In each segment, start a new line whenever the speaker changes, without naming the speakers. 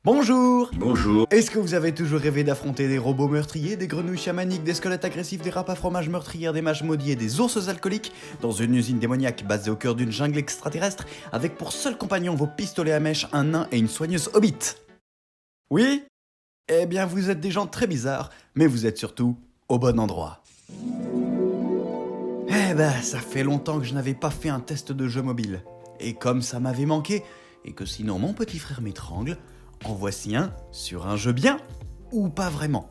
Bonjour!
Bonjour.
Est-ce que vous avez toujours rêvé d'affronter des robots meurtriers, des grenouilles chamaniques, des squelettes agressifs, des râpes à fromage meurtrières, des mages maudits et des ours alcooliques dans une usine démoniaque basée au cœur d'une jungle extraterrestre avec pour seul compagnon vos pistolets à mèche, un nain et une soigneuse hobbit? Oui? Eh bien vous êtes des gens très bizarres, mais vous êtes surtout au bon endroit. Eh ben ça fait longtemps que je n'avais pas fait un test de jeu mobile. Et comme ça m'avait manqué, et que sinon mon petit frère m'étrangle, en voici un sur un jeu bien ou pas vraiment.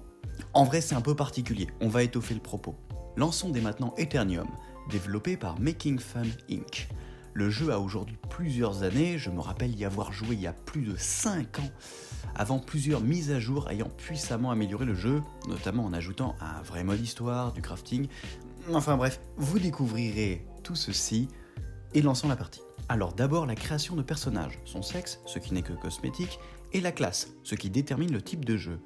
En vrai, c'est un peu particulier, on va étoffer le propos. Lançons dès maintenant Eternium, développé par Making Fun Inc. Le jeu a aujourd'hui plusieurs années, je me rappelle y avoir joué il y a plus de 5 ans, avant plusieurs mises à jour ayant puissamment amélioré le jeu, notamment en ajoutant un vrai mode histoire, du crafting. Enfin bref, vous découvrirez tout ceci et lançons la partie. Alors d'abord la création de personnages, son sexe, ce qui n'est que cosmétique, et la classe, ce qui détermine le type de jeu.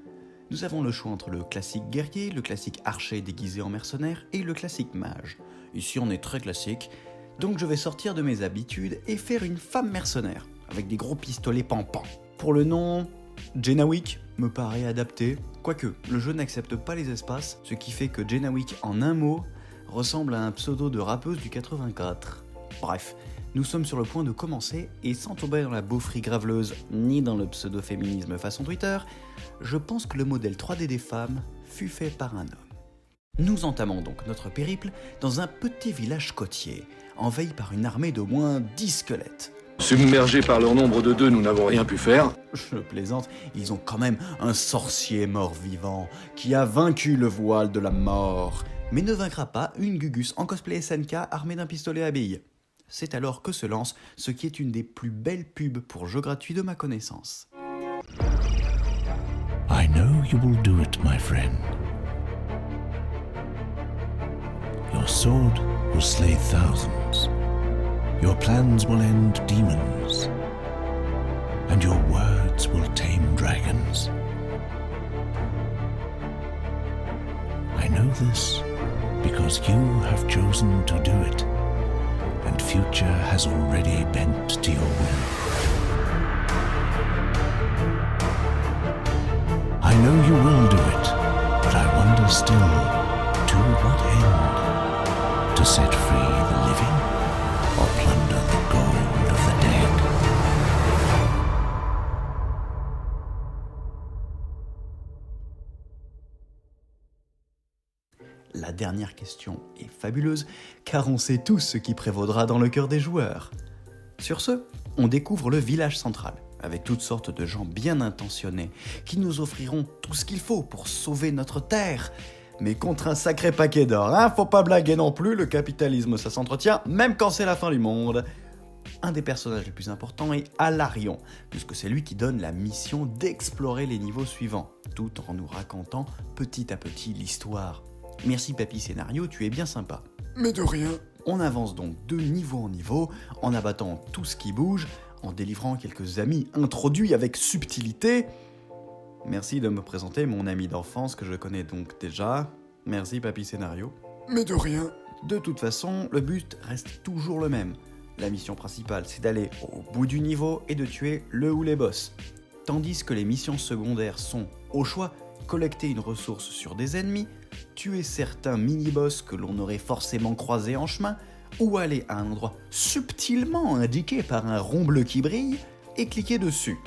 Nous avons le choix entre le classique guerrier, le classique archer déguisé en mercenaire et le classique mage. Ici on est très classique, donc je vais sortir de mes habitudes et faire une femme mercenaire, avec des gros pistolets pampans. Pour le nom, Jennawick me paraît adapté, quoique le jeu n'accepte pas les espaces, ce qui fait que Jennawick en un mot ressemble à un pseudo de rappeuse du 84. Bref, nous sommes sur le point de commencer, et sans tomber dans la beaufrie graveleuse, ni dans le pseudo-féminisme façon Twitter, je pense que le modèle 3D des femmes fut fait par un homme. Nous entamons donc notre périple dans un petit village côtier, envahi par une armée d'au moins 10 squelettes.
Submergés par leur nombre de deux, nous n'avons rien pu faire.
Je plaisante, ils ont quand même un sorcier mort-vivant qui a vaincu le voile de la mort, mais ne vaincra pas une Gugus en cosplay SNK armée d'un pistolet à billes. C'est alors que se lance ce qui est une des plus belles pubs pour jeux gratuits de ma connaissance.
I know you will do it, my friend. Your sword will slay thousands. Your plans will end demons. And your words will tame dragons. I know this because you have chosen to do it. And future has already bent to your will. I know you will do it, but I wonder still, to what end? To set free the living, or plunder the gold of the dead?
La dernière question est fabuleuse, car on sait tous ce qui prévaudra dans le cœur des joueurs. Sur ce, on découvre le village central, avec toutes sortes de gens bien intentionnés, qui nous offriront tout ce qu'il faut pour sauver notre terre, mais contre un sacré paquet d'or, hein, faut pas blaguer non plus, le capitalisme ça s'entretient, même quand c'est la fin du monde. Un des personnages les plus importants est Alarion, puisque c'est lui qui donne la mission d'explorer les niveaux suivants, tout en nous racontant petit à petit l'histoire. Merci Papy Scénario, tu es bien sympa.
Mais de rien.
On avance donc de niveau en niveau, en abattant tout ce qui bouge, en délivrant quelques amis introduits avec subtilité. Merci de me présenter mon ami d'enfance que je connais donc déjà. Merci Papy Scénario.
Mais de rien.
De toute façon, le but reste toujours le même. La mission principale, c'est d'aller au bout du niveau et de tuer le ou les boss. Tandis que les missions secondaires sont, au choix, collecter une ressource sur des ennemis, tuer certains mini-boss que l'on aurait forcément croisés en chemin, ou aller à un endroit subtilement indiqué par un rond bleu qui brille, et cliquer dessus.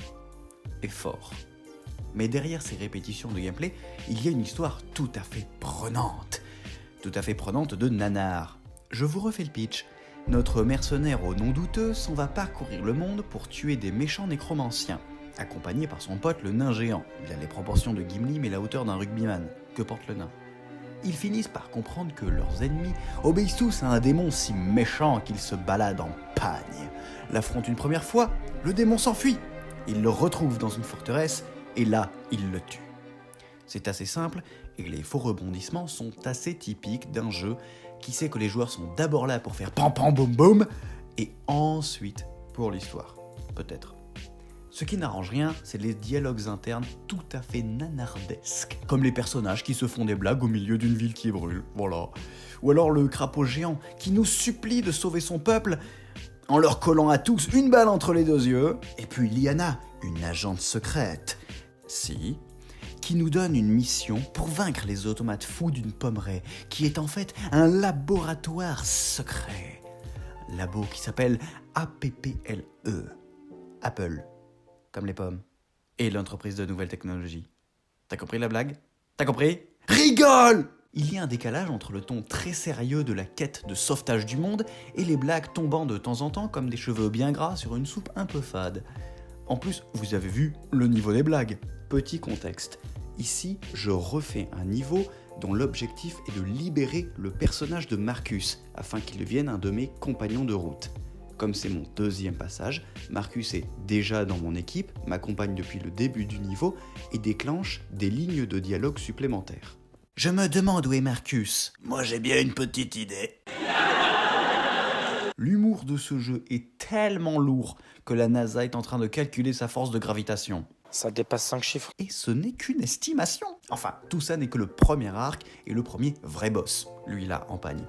Et fort. Mais derrière ces répétitions de gameplay, il y a une histoire tout à fait prenante. Tout à fait prenante de nanar. Je vous refais le pitch. Notre mercenaire au nom douteux s'en va parcourir le monde pour tuer des méchants nécromanciens, accompagné par son pote le nain géant. Il a les proportions de Gimli mais la hauteur d'un rugbyman. Que porte le nain? Ils finissent par comprendre que leurs ennemis obéissent tous à un démon si méchant qu'il se balade en pagne. L'affrontent une première fois, le démon s'enfuit. Ils le retrouvent dans une forteresse et là, ils le tuent. C'est assez simple et les faux rebondissements sont assez typiques d'un jeu qui sait que les joueurs sont d'abord là pour faire pam pam boum boum et ensuite pour l'histoire, peut-être. Ce qui n'arrange rien, c'est les dialogues internes tout à fait nanardesques, comme les personnages qui se font des blagues au milieu d'une ville qui brûle, voilà. Ou alors le crapaud géant qui nous supplie de sauver son peuple en leur collant à tous une balle entre les deux yeux. Et puis Liana, une agente secrète, qui nous donne une mission pour vaincre les automates fous d'une pommeraie, qui est en fait un laboratoire secret. Labo qui s'appelle APPLE, Apple, comme les pommes, et l'entreprise de nouvelles technologies. T'as compris la blague? T'as compris? Rigole! Il y a un décalage entre le ton très sérieux de la quête de sauvetage du monde et les blagues tombant de temps en temps comme des cheveux bien gras sur une soupe un peu fade. En plus, vous avez vu le niveau des blagues. Petit contexte. Ici, je refais un niveau dont l'objectif est de libérer le personnage de Marcus afin qu'il devienne un de mes compagnons de route. Comme c'est mon deuxième passage, Marcus est déjà dans mon équipe, m'accompagne depuis le début du niveau et déclenche des lignes de dialogue supplémentaires. Je me demande où est Marcus. Moi j'ai bien une petite idée. L'humour de ce jeu est tellement lourd que la NASA est en train de calculer sa force de gravitation.
Ça dépasse 5 chiffres.
Et ce n'est qu'une estimation. Enfin, tout ça n'est que le premier arc et le premier vrai boss, lui là, en pagne.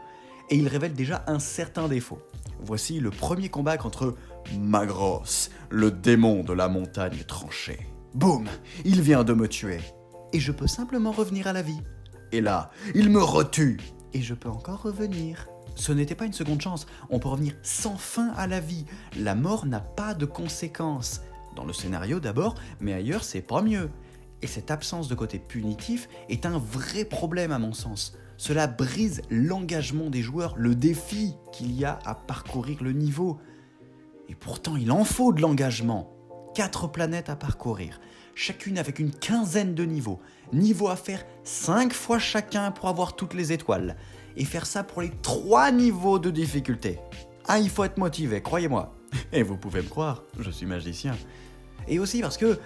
Et il révèle déjà un certain défaut. Voici le premier combat contre Magros, le démon de la montagne tranchée. Boum, il vient de me tuer. Et je peux simplement revenir à la vie. Et là, il me retue. Et je peux encore revenir. Ce n'était pas une seconde chance, on peut revenir sans fin à la vie. La mort n'a pas de conséquences. Dans le scénario d'abord, mais ailleurs c'est pas mieux. Et cette absence de côté punitif est un vrai problème à mon sens. Cela brise l'engagement des joueurs, le défi qu'il y a à parcourir le niveau. Et pourtant il en faut de l'engagement. 4 planètes à parcourir, chacune avec une quinzaine de niveaux. Niveaux à faire 5 fois chacun pour avoir toutes les étoiles. Et faire ça pour les 3 niveaux de difficulté. Ah, il faut être motivé, croyez-moi. Et vous pouvez me croire, je suis magicien. Et aussi parce que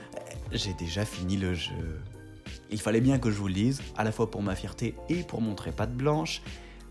j'ai déjà fini le jeu. Il fallait bien que je vous le dise, à la fois pour ma fierté et pour montrer patte blanche,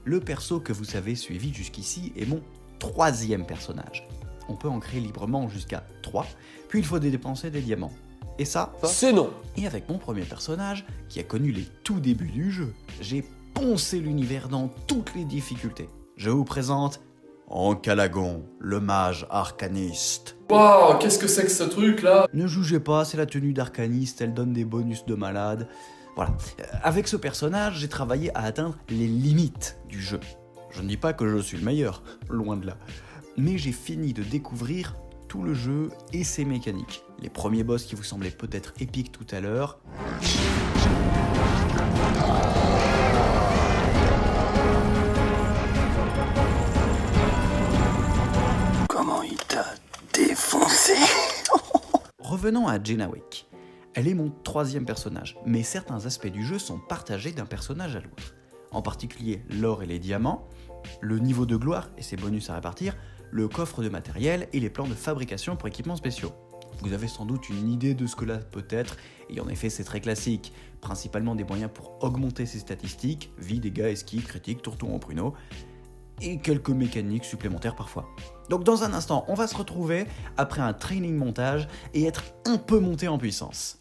le perso que vous avez suivi jusqu'ici est mon 3e personnage. On peut en créer librement jusqu'à 3, puis il faut dépenser des diamants. Et ça,
c'est non.
Et avec mon premier personnage, qui a connu les tout débuts du jeu, j'ai poncé l'univers dans toutes les difficultés. Je vous présente Ancalagon, le mage arcaniste.
Waouh, qu'est-ce que c'est que ce truc là?
Ne jugez pas, c'est la tenue d'arcaniste, elle donne des bonus de malade. Voilà. Avec ce personnage, j'ai travaillé à atteindre les limites du jeu. Je ne dis pas que je suis le meilleur, loin de là. Mais j'ai fini de découvrir tout le jeu et ses mécaniques. Les premiers boss qui vous semblaient peut-être épiques tout à l'heure.
Comment il t'a défoncé?
Revenons à Jennawick. Elle est mon 3e personnage, mais certains aspects du jeu sont partagés d'un personnage à l'autre. En particulier l'or et les diamants, le niveau de gloire et ses bonus à répartir, le coffre de matériel et les plans de fabrication pour équipements spéciaux. Vous avez sans doute une idée de ce que là peut être, et en effet c'est très classique, principalement des moyens pour augmenter ses statistiques, vie, dégâts, esquive, critique, tourton en pruneau, et quelques mécaniques supplémentaires parfois. Donc dans un instant, on va se retrouver après un training montage et être un peu monté en puissance.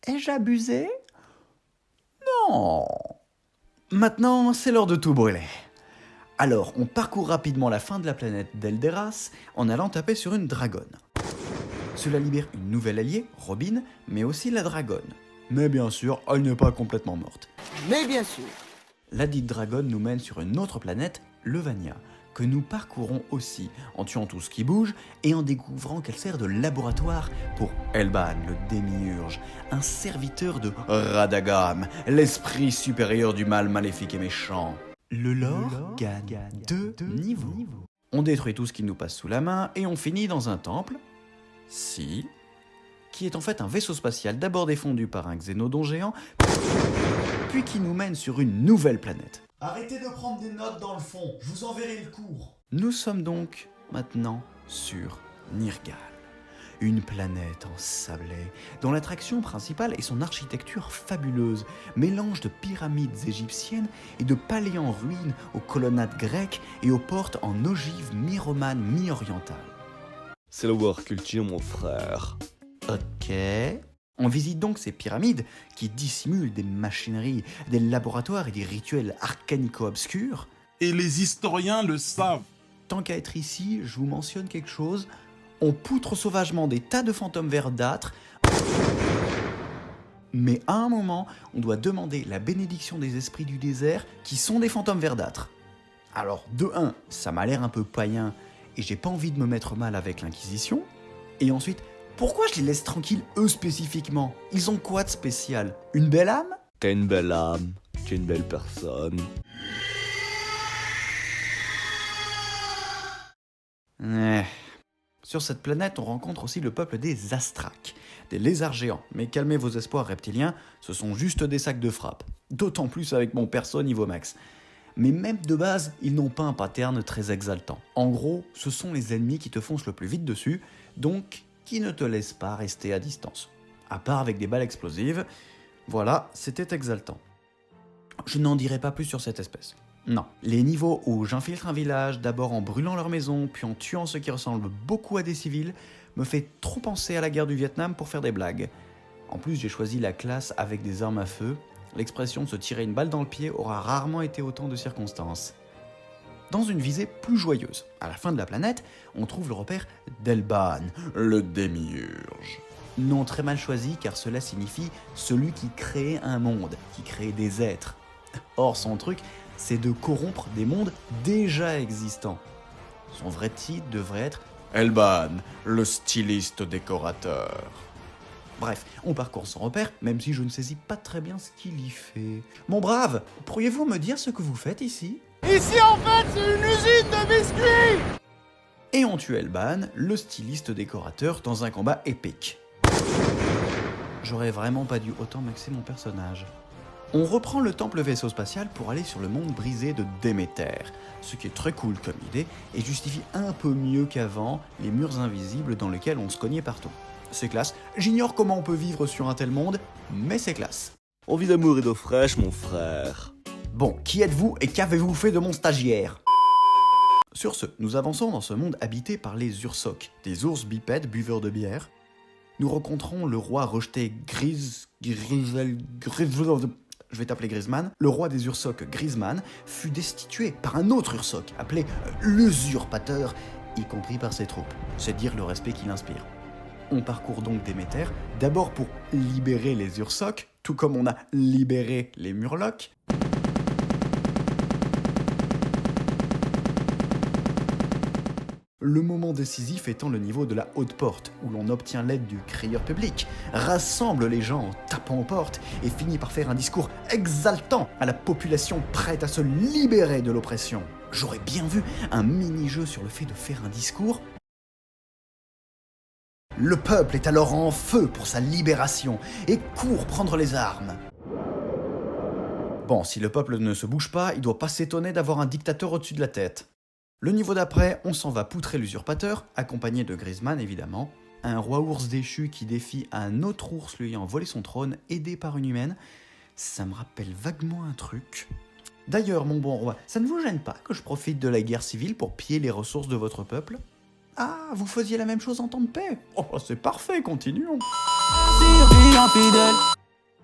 Ai-je abusé? Non. Maintenant, c'est l'heure de tout brûler. Alors, on parcourt rapidement la fin de la planète d'Elderas en allant taper sur une dragonne. Cela libère une nouvelle alliée, Robin, mais aussi la dragonne. Mais bien sûr, elle n'est pas complètement morte.
Mais bien sûr.
La dite dragonne nous mène sur une autre planète, Levania, que nous parcourons aussi en tuant tout ce qui bouge et en découvrant qu'elle sert de laboratoire pour Elban, le démiurge, un serviteur de Radagam, l'esprit supérieur du mal maléfique et méchant. Le lore gagne 2 niveaux. On détruit tout ce qui nous passe sous la main et on finit dans un temple, qui est en fait un vaisseau spatial d'abord défendu par un xénodon géant, puis qui nous mène sur une nouvelle planète.
Arrêtez de prendre des notes dans le fond, je vous enverrai le cours.
Nous sommes donc maintenant sur Nirgal, une planète ensablée dont l'attraction principale est son architecture fabuleuse, mélange de pyramides égyptiennes et de palais en ruines aux colonnades grecques et aux portes en ogive mi-romane mi-orientale.
C'est la war culture, mon frère.
Ok. On visite donc ces pyramides qui dissimulent des machineries, des laboratoires et des rituels arcanico-obscurs.
Et les historiens le savent.
Tant qu'à être ici, je vous mentionne quelque chose. On poutre sauvagement des tas de fantômes verdâtres. Mais à un moment, on doit demander la bénédiction des esprits du désert qui sont des fantômes verdâtres. Alors, de 1, ça m'a l'air un peu païen et j'ai pas envie de me mettre mal avec l'Inquisition. Et ensuite, pourquoi je les laisse tranquilles, eux spécifiquement? Ils ont quoi de spécial? Une belle âme?
T'as une belle âme, t'es une belle personne.
Sur cette planète, on rencontre aussi le peuple des Astraks, des lézards géants. Mais calmez vos espoirs reptiliens, ce sont juste des sacs de frappe. D'autant plus avec mon perso niveau max. Mais même de base, ils n'ont pas un pattern très exaltant. En gros, ce sont les ennemis qui te foncent le plus vite dessus, donc qui ne te laissent pas rester à distance. À part avec des balles explosives, voilà, c'était exaltant. Je n'en dirai pas plus sur cette espèce. Non. Les niveaux où j'infiltre un village, d'abord en brûlant leur maison, puis en tuant ceux qui ressemblent beaucoup à des civils, me fait trop penser à la guerre du Vietnam pour faire des blagues. En plus, j'ai choisi la classe avec des armes à feu. L'expression de se tirer une balle dans le pied aura rarement été autant de circonstances. Dans une visée plus joyeuse, à la fin de la planète, on trouve le repère d'Elban, le démiurge. Nom très mal choisi car cela signifie celui qui crée un monde, qui crée des êtres. Or, son truc, c'est de corrompre des mondes déjà existants. Son vrai titre devrait être Elban, le styliste décorateur. Bref, on parcourt son repère, même si je ne saisis pas très bien ce qu'il y fait. Mon brave, pourriez-vous me dire ce que vous faites ici?
Ici, en fait, c'est une usine de biscuits.
Et on tue Elban, le styliste décorateur, dans un combat épique. J'aurais vraiment pas dû autant maxer mon personnage. On reprend le temple vaisseau spatial pour aller sur le monde brisé de Déméter, ce qui est très cool comme idée et justifie un peu mieux qu'avant les murs invisibles dans lesquels on se cognait partout. C'est classe, j'ignore comment on peut vivre sur un tel monde, mais c'est classe.
Envie d'amour et d'eau fraîche, mon frère.
Bon, qui êtes-vous et qu'avez-vous fait de mon stagiaire? Sur ce, nous avançons dans ce monde habité par les Ursocs, des ours bipèdes buveurs de bière. Nous rencontrons le roi rejeté je vais t'appeler Grisman. Le roi des Ursocs, Grisman, fut destitué par un autre Ursoc, appelé l'Usurpateur, y compris par ses troupes. C'est dire le respect qu'il inspire. On parcourt donc Déméter, d'abord pour libérer les Ursocs, tout comme on a libéré les Murlocs. Le moment décisif étant le niveau de la haute porte, où l'on obtient l'aide du crieur public, rassemble les gens en tapant aux portes et finit par faire un discours exaltant à la population prête à se libérer de l'oppression. J'aurais bien vu un mini-jeu sur le fait de faire un discours. Le peuple est alors en feu pour sa libération et court prendre les armes. Bon, si le peuple ne se bouge pas, il doit pas s'étonner d'avoir un dictateur au-dessus de la tête. Le niveau d'après, on s'en va poutrer l'usurpateur, accompagné de Grisman évidemment, un roi ours déchu qui défie un autre ours lui ayant volé son trône, aidé par une humaine. Ça me rappelle vaguement un truc. D'ailleurs, mon bon roi, ça ne vous gêne pas que je profite de la guerre civile pour piller les ressources de votre peuple? Ah, vous faisiez la même chose en temps de paix? Oh, c'est parfait, continuons.
Infidèle.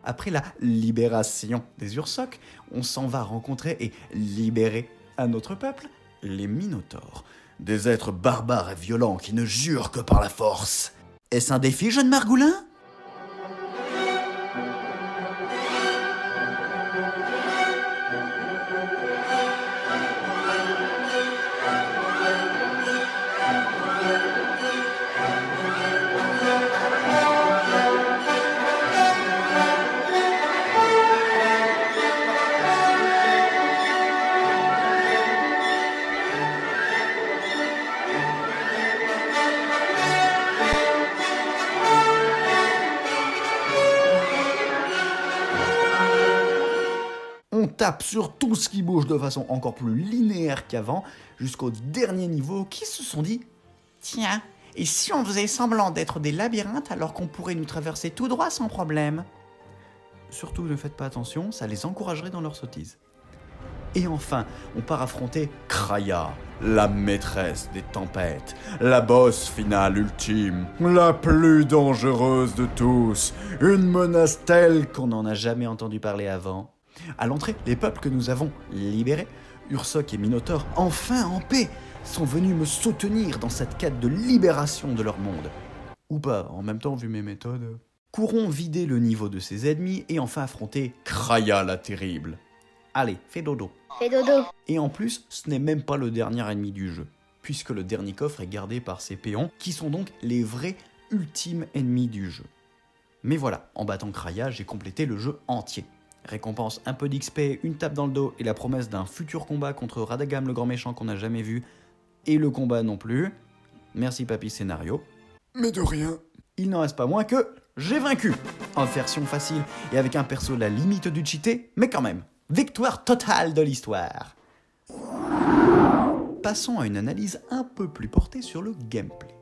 Après la libération des Ursocs, on s'en va rencontrer et libérer un autre peuple, les Minotaures. Des êtres barbares et violents qui ne jurent que par la force. Est-ce un défi, jeune Margoulin ? On tape sur tout ce qui bouge de façon encore plus linéaire qu'avant, jusqu'au dernier niveau qui se sont dit « Tiens, et si on faisait semblant d'être des labyrinthes alors qu'on pourrait nous traverser tout droit sans problème ?» Surtout ne faites pas attention, ça les encouragerait dans leur sottise. Et enfin, on part affronter Kraia, la maîtresse des tempêtes, la boss finale ultime, la plus dangereuse de tous, une menace telle qu'on n'en a jamais entendu parler avant. À l'entrée, les peuples que nous avons libérés, Ursoc et Minotaure, enfin en paix, sont venus me soutenir dans cette quête de libération de leur monde. Ou pas, en même temps, vu mes méthodes. Courons vider le niveau de ses ennemis et enfin affronter Kraia la terrible. Allez, fais dodo.
Fais dodo.
Et en plus, ce n'est même pas le dernier ennemi du jeu, puisque le dernier coffre est gardé par ses péons, qui sont donc les vrais ultimes ennemis du jeu. Mais voilà, en battant Kraia, j'ai complété le jeu entier. Récompense un peu d'XP, une tape dans le dos et la promesse d'un futur combat contre Radagam le grand méchant qu'on n'a jamais vu, et le combat non plus. Merci papy scénario.
Mais de rien.
Il n'en reste pas moins que j'ai vaincu, en version facile et avec un perso la limite du cheaté, mais quand même, victoire totale de l'histoire. Passons à une analyse un peu plus portée sur le gameplay.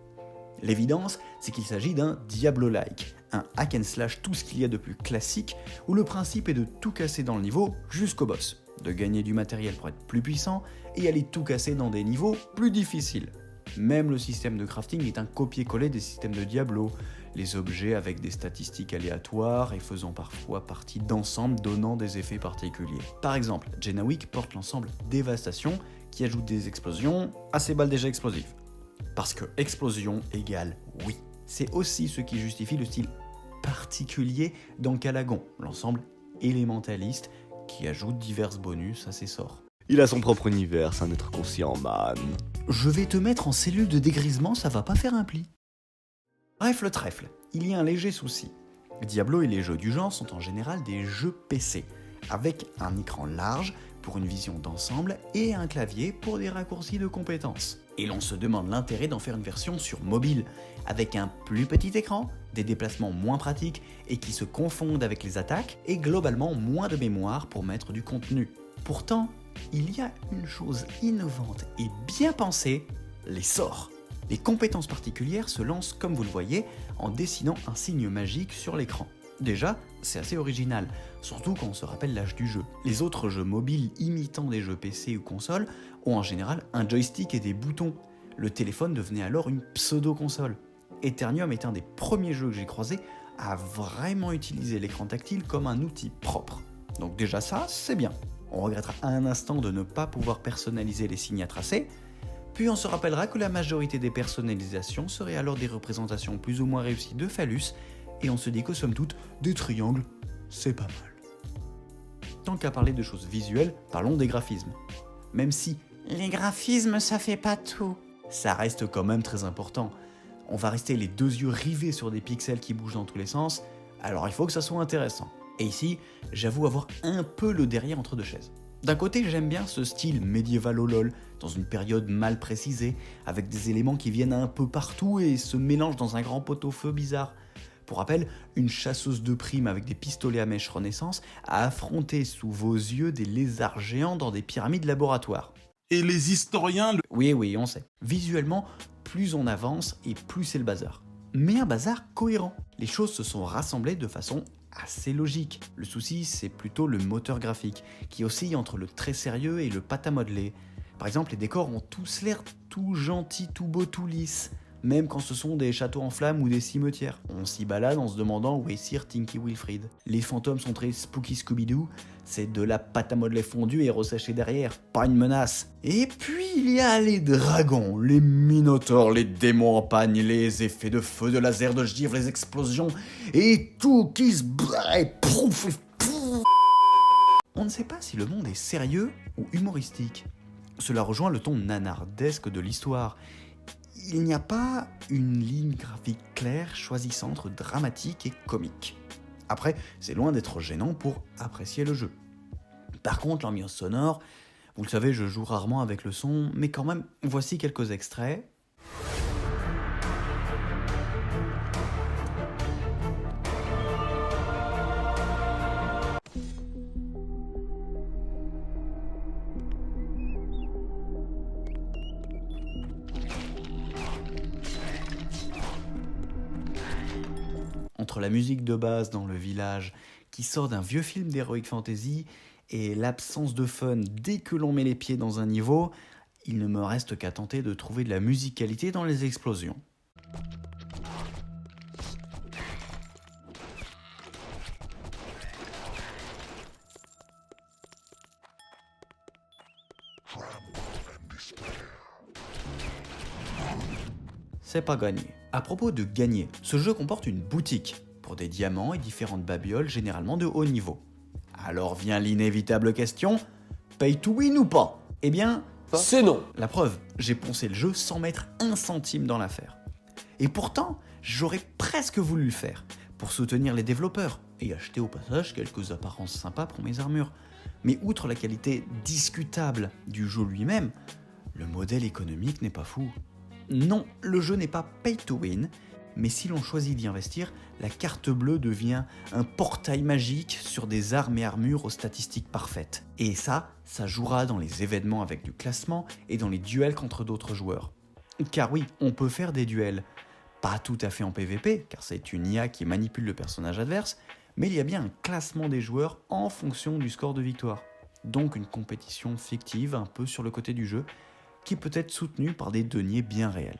L'évidence, c'est qu'il s'agit d'un Diablo-like, un hack and slash tout ce qu'il y a de plus classique, où le principe est de tout casser dans le niveau jusqu'au boss, de gagner du matériel pour être plus puissant et aller tout casser dans des niveaux plus difficiles. Même le système de crafting est un copier-coller des systèmes de Diablo, les objets avec des statistiques aléatoires et faisant parfois partie d'ensembles donnant des effets particuliers. Par exemple, Gennawick porte l'ensemble Dévastation qui ajoute des explosions à ses balles déjà explosives. Parce que explosion égale oui. C'est aussi ce qui justifie le style particulier d'Ancalagon, l'ensemble élémentaliste qui ajoute divers bonus à ses sorts.
Il a son propre univers, c'est un être conscient, man.
Je vais te mettre en cellule de dégrisement, ça va pas faire un pli. Bref, le trèfle, il y a un léger souci. Diablo et les jeux du genre sont en général des jeux PC, avec un écran large pour une vision d'ensemble et un clavier pour des raccourcis de compétences. Et l'on se demande l'intérêt d'en faire une version sur mobile, avec un plus petit écran, des déplacements moins pratiques et qui se confondent avec les attaques, et globalement moins de mémoire pour mettre du contenu. Pourtant, il y a une chose innovante et bien pensée, les sorts. Les compétences particulières se lancent, comme vous le voyez, en dessinant un signe magique sur l'écran. Déjà, c'est assez original, surtout quand on se rappelle l'âge du jeu. Les autres jeux mobiles imitant des jeux PC ou console ont en général un joystick et des boutons. Le téléphone devenait alors une pseudo-console. Eternium est un des premiers jeux que j'ai croisé à vraiment utiliser l'écran tactile comme un outil propre. Donc déjà ça, c'est bien. On regrettera un instant de ne pas pouvoir personnaliser les signes à tracer, puis on se rappellera que la majorité des personnalisations seraient alors des représentations plus ou moins réussies de phallus, et on se dit que somme toute, des triangles, c'est pas mal. Tant qu'à parler de choses visuelles, parlons des graphismes. Même si les graphismes ça fait pas tout, ça reste quand même très important. On va rester les deux yeux rivés sur des pixels qui bougent dans tous les sens, alors il faut que ça soit intéressant. Et ici, j'avoue avoir un peu le derrière entre deux chaises. D'un côté, j'aime bien ce style médiéval au lol, dans une période mal précisée, avec des éléments qui viennent un peu partout et se mélangent dans un grand pot-au-feu bizarre. Pour rappel, une chasseuse de primes avec des pistolets à mèche Renaissance a affronté sous vos yeux des lézards géants dans des pyramides laboratoires.
Et les historiens...
Oui, on sait. Visuellement, plus on avance et plus c'est le bazar. Mais un bazar cohérent. Les choses se sont rassemblées de façon assez logique. Le souci, c'est plutôt le moteur graphique, qui oscille entre le très sérieux et le pâte à modeler. Par exemple, les décors ont tous l'air tout gentils, tout beaux, tout lisses. même quand ce sont des châteaux en flammes ou des cimetières. On s'y balade en se demandant où est Sir Tinky Wilfrid. Les fantômes sont très spooky Scooby-Doo, c'est de la pâte à modeler fondue et resséchée derrière, pas une menace. Et puis il y a les dragons, les minotaures, les démons en pagne, les effets de feu, de laser, de givre, les explosions, et tout qui se braille, pouf et pouf. On ne sait pas si le monde est sérieux ou humoristique. Cela rejoint le ton nanardesque de l'histoire. Il n'y a pas une ligne graphique claire choisissant entre dramatique et comique. Après, c'est loin d'être gênant pour apprécier le jeu. Par contre, l'ambiance sonore, vous le savez, je joue rarement avec le son, mais quand même, voici quelques extraits. Entre la musique de base dans le village, qui sort d'un vieux film d'Heroic Fantasy, et l'absence de fun dès que l'on met les pieds dans un niveau, il ne me reste qu'à tenter de trouver de la musicalité dans les explosions. C'est pas gagné. À propos de gagner, ce jeu comporte une boutique pour des diamants et différentes babioles généralement de haut niveau. Alors vient l'inévitable question, pay to win ou pas? Eh bien,
C'est non.
la preuve, j'ai poncé le jeu sans mettre un centime dans l'affaire. Et pourtant, j'aurais presque voulu le faire pour soutenir les développeurs et acheter au passage quelques apparences sympas pour mes armures. Mais outre la qualité discutable du jeu lui-même, le modèle économique n'est pas fou. Non, le jeu n'est pas pay to win, mais si l'on choisit d'y investir, la carte bleue devient un portail magique sur des armes et armures aux statistiques parfaites. Et ça jouera dans les événements avec du classement et dans les duels contre d'autres joueurs. Car oui, on peut faire des duels, pas tout à fait en PvP, car c'est une IA qui manipule le personnage adverse, mais il y a bien un classement des joueurs en fonction du score de victoire. Donc une compétition fictive un peu sur le côté du jeu, qui peut être soutenue par des deniers bien réels.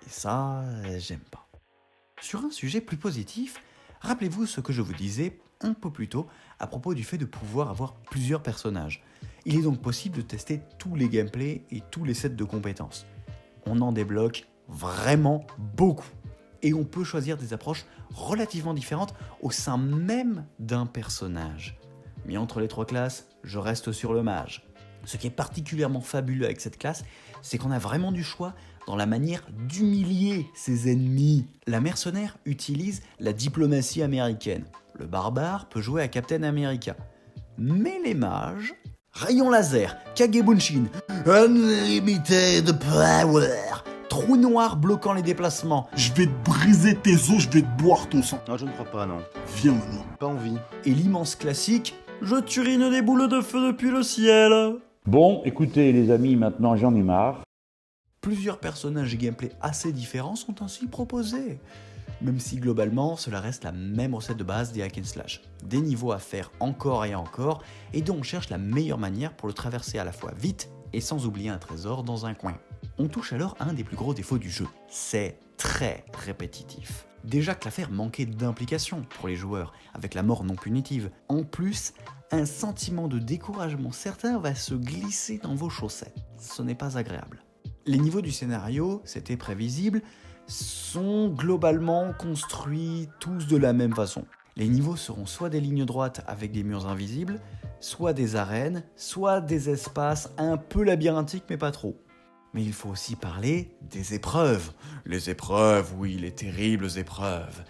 Et ça, j'aime pas. Sur un sujet plus positif, rappelez-vous ce que je vous disais un peu plus tôt à propos du fait de pouvoir avoir plusieurs personnages. Il est donc possible de tester tous les gameplays et tous les sets de compétences. On en débloque vraiment beaucoup. Et on peut choisir des approches relativement différentes au sein même d'un personnage. Mais entre les trois classes, je reste sur le mage. Ce qui est particulièrement fabuleux avec cette classe, c'est qu'on a vraiment du choix dans la manière d'humilier ses ennemis. La mercenaire utilise la diplomatie américaine. Le barbare peut jouer à Captain America. Mais les mages... Rayon laser, Kagebunshin, Unlimited Power, trou noir bloquant les déplacements.
Je vais te briser tes os, je vais te boire ton sang.
Non, je ne crois pas, non.
Viens maintenant.
Pas envie.
Et l'immense classique, je turine des boules de feu depuis le ciel.
Bon, écoutez les amis, maintenant j'en ai marre.
Plusieurs personnages et gameplay assez différents sont ainsi proposés. Même si globalement, cela reste la même recette de base des hack and slash. Des niveaux à faire encore et encore, et dont on cherche la meilleure manière pour le traverser à la fois vite et sans oublier un trésor dans un coin. On touche alors à un des plus gros défauts du jeu. C'est très répétitif. Déjà que l'affaire manquait d'implication pour les joueurs, avec la mort non punitive. En plus, un sentiment de découragement certain va se glisser dans vos chaussettes. Ce n'est pas agréable. Les niveaux du scénario, c'était prévisible, sont globalement construits tous de la même façon. Les niveaux seront soit des lignes droites avec des murs invisibles, soit des arènes, soit des espaces un peu labyrinthiques mais pas trop. Mais il faut aussi parler des épreuves. Les épreuves, oui, les terribles épreuves.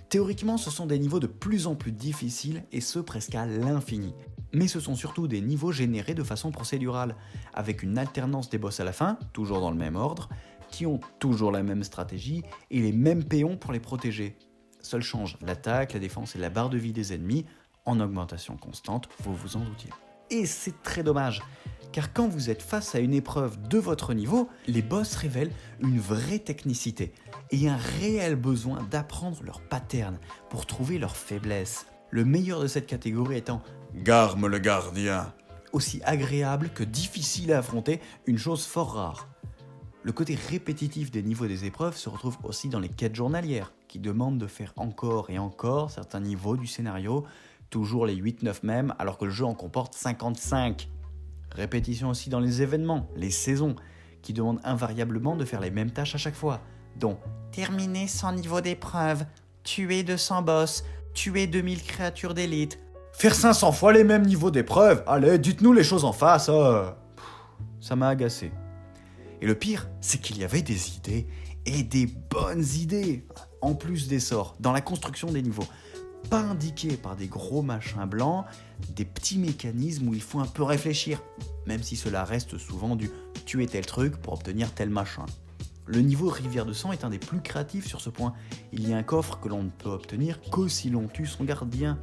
Théoriquement, ce sont des niveaux de plus en plus difficiles et ce presque à l'infini. Mais ce sont surtout des niveaux générés de façon procédurale, avec une alternance des boss à la fin, toujours dans le même ordre, qui ont toujours la même stratégie et les mêmes péons pour les protéger. Seul change l'attaque, la défense et la barre de vie des ennemis, en augmentation constante, vous vous en doutiez. Et c'est très dommage, car quand vous êtes face à une épreuve de votre niveau, les boss révèlent une vraie technicité et un réel besoin d'apprendre leurs patterns pour trouver leurs faiblesses. Le meilleur de cette catégorie étant Garm le gardien, aussi agréable que difficile à affronter, une chose fort rare. Le côté répétitif des niveaux des épreuves se retrouve aussi dans les quêtes journalières, qui demandent de faire encore et encore certains niveaux du scénario, toujours les 8-9 mêmes, alors que le jeu en comporte 55. Répétition aussi dans les événements, les saisons, qui demandent invariablement de faire les mêmes tâches à chaque fois, dont terminer 100 niveaux d'épreuve, tuer 200 boss, tuer 2000 créatures d'élite.
Faire 500 fois les mêmes niveaux d'épreuve. Allez, dites-nous les choses en face.
Ça m'a agacé. Et le pire, c'est qu'il y avait des idées, et des bonnes idées, en plus des sorts, dans la construction des niveaux. Pas indiqués par des gros machins blancs, des petits mécanismes où il faut un peu réfléchir, même si cela reste souvent du « tuer tel truc pour obtenir tel machin ». Le niveau Rivière de Sang est un des plus créatifs sur ce point. Il y a un coffre que l'on ne peut obtenir qu'au si l'on tue son gardien.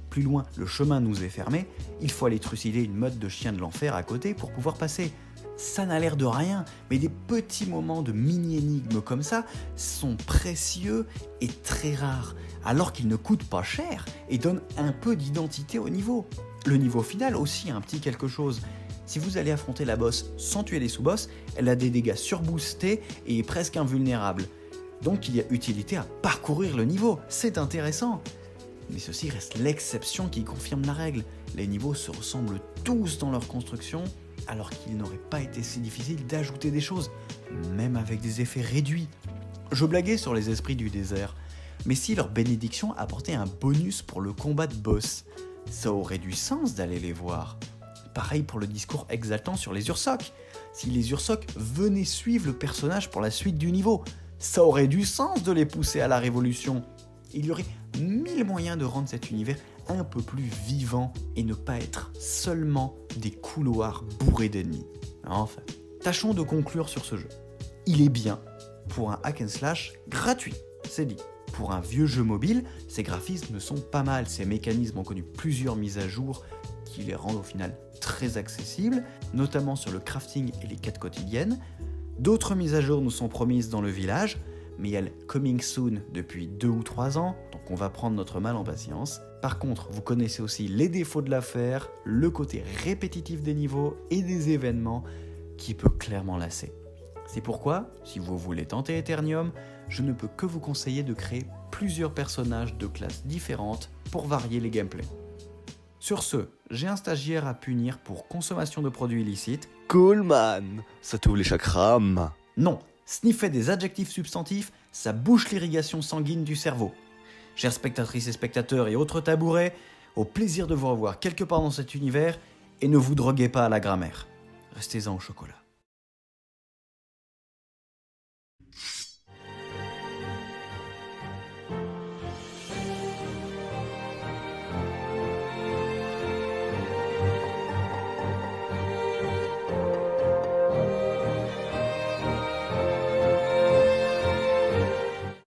Plus loin, le chemin nous est fermé, il faut aller trucider une meute de chiens de l'enfer à côté pour pouvoir passer. Ça n'a l'air de rien, mais des petits moments de mini-énigmes comme ça sont précieux et très rares, alors qu'ils ne coûtent pas cher et donnent un peu d'identité au niveau. Le niveau final aussi a un petit quelque chose. Si vous allez affronter la boss sans tuer les sous-boss, elle a des dégâts surboostés et est presque invulnérable. Donc il y a utilité à parcourir le niveau, c'est intéressant. Mais ceci reste l'exception qui confirme la règle. Les niveaux se ressemblent tous dans leur construction, alors qu'il n'aurait pas été si difficile d'ajouter des choses, même avec des effets réduits. Je blaguais sur les esprits du désert, mais si leur bénédiction apportait un bonus pour le combat de boss, ça aurait du sens d'aller les voir. Pareil pour le discours exaltant sur les Ursocs. Si les Ursocs venaient suivre le personnage pour la suite du niveau, ça aurait du sens de les pousser à la révolution. Il y aurait 1000 moyens de rendre cet univers un peu plus vivant et ne pas être seulement des couloirs bourrés d'ennemis. Enfin, tâchons de conclure sur ce jeu. Il est bien pour un hack and slash gratuit, c'est dit. Pour un vieux jeu mobile, ses graphismes sont pas mal, ses mécanismes ont connu plusieurs mises à jour qui les rendent au final très accessibles, notamment sur le crafting et les quêtes quotidiennes. D'autres mises à jour nous sont promises dans le village, mais il y a le coming soon depuis 2 ou 3 ans, donc on va prendre notre mal en patience. Par contre, vous connaissez aussi les défauts de l'affaire, le côté répétitif des niveaux et des événements qui peut clairement lasser. C'est pourquoi, si vous voulez tenter Eternium, je ne peux que vous conseiller de créer plusieurs personnages de classes différentes pour varier les gameplays. Sur ce, j'ai un stagiaire à punir pour consommation de produits illicites.
Cool man, ça t'ouvre les chakras.
Non, sniffer des adjectifs substantifs, ça bouche l'irrigation sanguine du cerveau. Chères spectatrices et spectateurs et autres tabourets, au plaisir de vous revoir quelque part dans cet univers et ne vous droguez pas à la grammaire. Restez-en au chocolat.